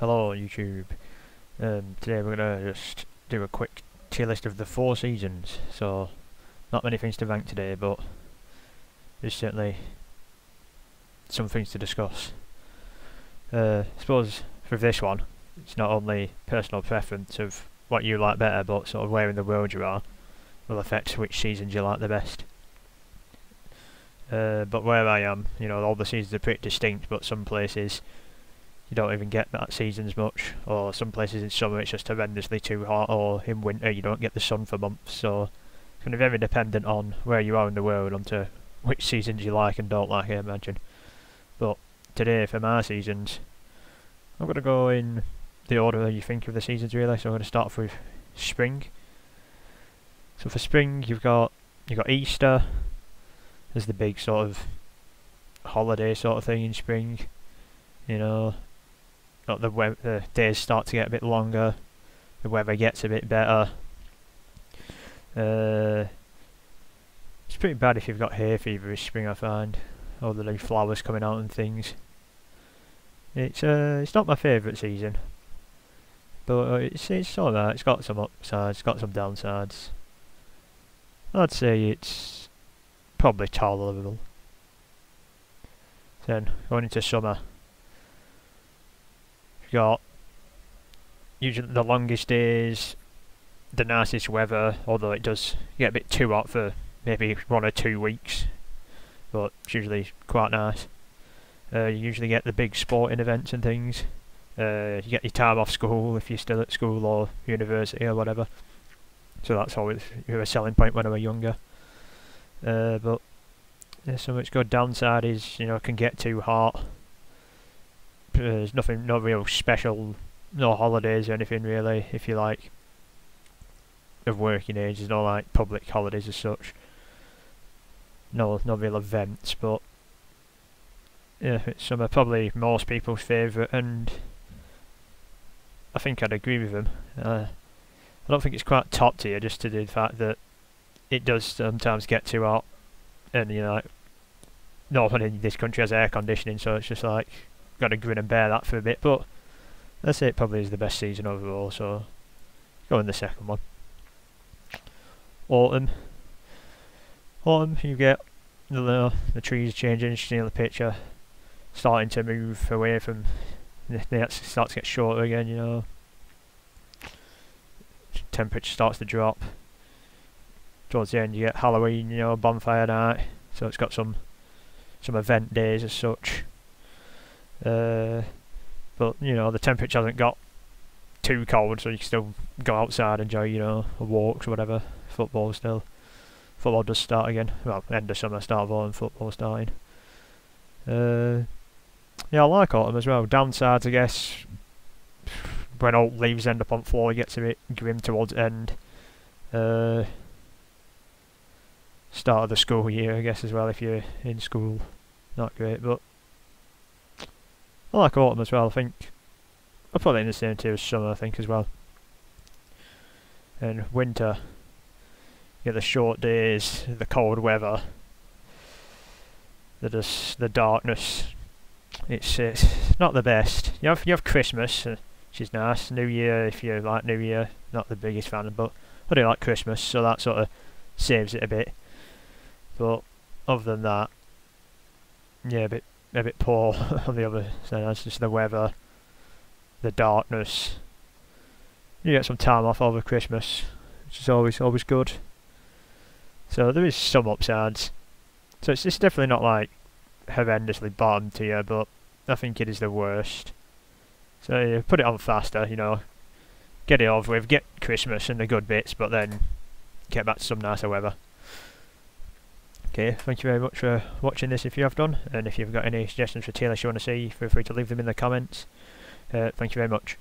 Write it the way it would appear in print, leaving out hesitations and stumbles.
Hello YouTube. Today we're gonna just do a quick tier list of the 4 seasons. So, not many things to rank today, but there's certainly some things to discuss. I suppose for this one, it's not only personal preference of what you like better, but sort of where in the world you are will affect which seasons you like the best. But where I am, all the seasons are pretty distinct, but some places you don't even get that seasons much, or some places in summer it's just horrendously too hot, or in winter you don't get the sun for months, so it's kind of very dependent on where you are in the world onto which seasons you like and don't like, I imagine. But today for my seasons, I'm going to go in the order you think of the seasons really, so I'm going to start off with spring. So for spring you've got Easter as the big sort of holiday sort of thing in spring, the days start to get a bit longer, the weather gets a bit better. It's pretty bad if you've got hay fever in spring, I find, all the new flowers coming out and things. It's not my favourite season, but it's alright. It's got some upsides, it's got some downsides. I'd say it's probably tolerable. Then going into summer, you've got usually the longest days, the nicest weather, although it does get a bit too hot for maybe 1 or 2 weeks, but it's usually quite nice. You usually get the big sporting events and things. You get your time off school if you're still at school or university or whatever, so that's always a selling point when I was younger. But yeah, so much good. Downside is, it can get too hot. There's no real special, no holidays or anything really, if you like, of working age. There's no like public holidays as such. No real events, but yeah, it's summer, probably most people's favourite, and I think I'd agree with them. I don't think it's quite top tier, just to the fact that it does sometimes get too hot, and no one in this country has air conditioning, so it's just like got to grin and bear that for a bit. But I'd say it probably is the best season overall, so go in the second one. Autumn, you get the trees changing, the picture starting to move away from, they start to get shorter again, temperature starts to drop. Towards the end you get Halloween, bonfire night, so it's got some event days as such. But the temperature hasn't got too cold, so you can still go outside and enjoy, walks or whatever. Football does start again. Well, end of summer, start of autumn, football starting. Yeah, I like autumn as well. Downsides, I guess, when all leaves end up on floor, it gets a bit grim towards the end. Start of the school year, I guess, as well, if you're in school. Not great, but I like autumn as well. I think I'll put it in the same tier as summer, I think, as well. And winter, you get the short days, the cold weather, the darkness. It's not the best. You have Christmas, which is nice. New Year, if you like New Year, not the biggest fan, but I do like Christmas, so that sort of saves it a bit. But other than that, yeah, a bit poor on the other side. That's just the weather, the darkness. You get some time off over Christmas, which is always good. So there is some upsides. So it's definitely not like horrendously bottom tier, but I think it is the worst. So you put it on faster, get it over with, get Christmas and the good bits, but then get back to some nicer weather. Okay, thank you very much for watching this if you have done, and if you've got any suggestions for tier lists you want to see, feel free to leave them in the comments. Thank you very much.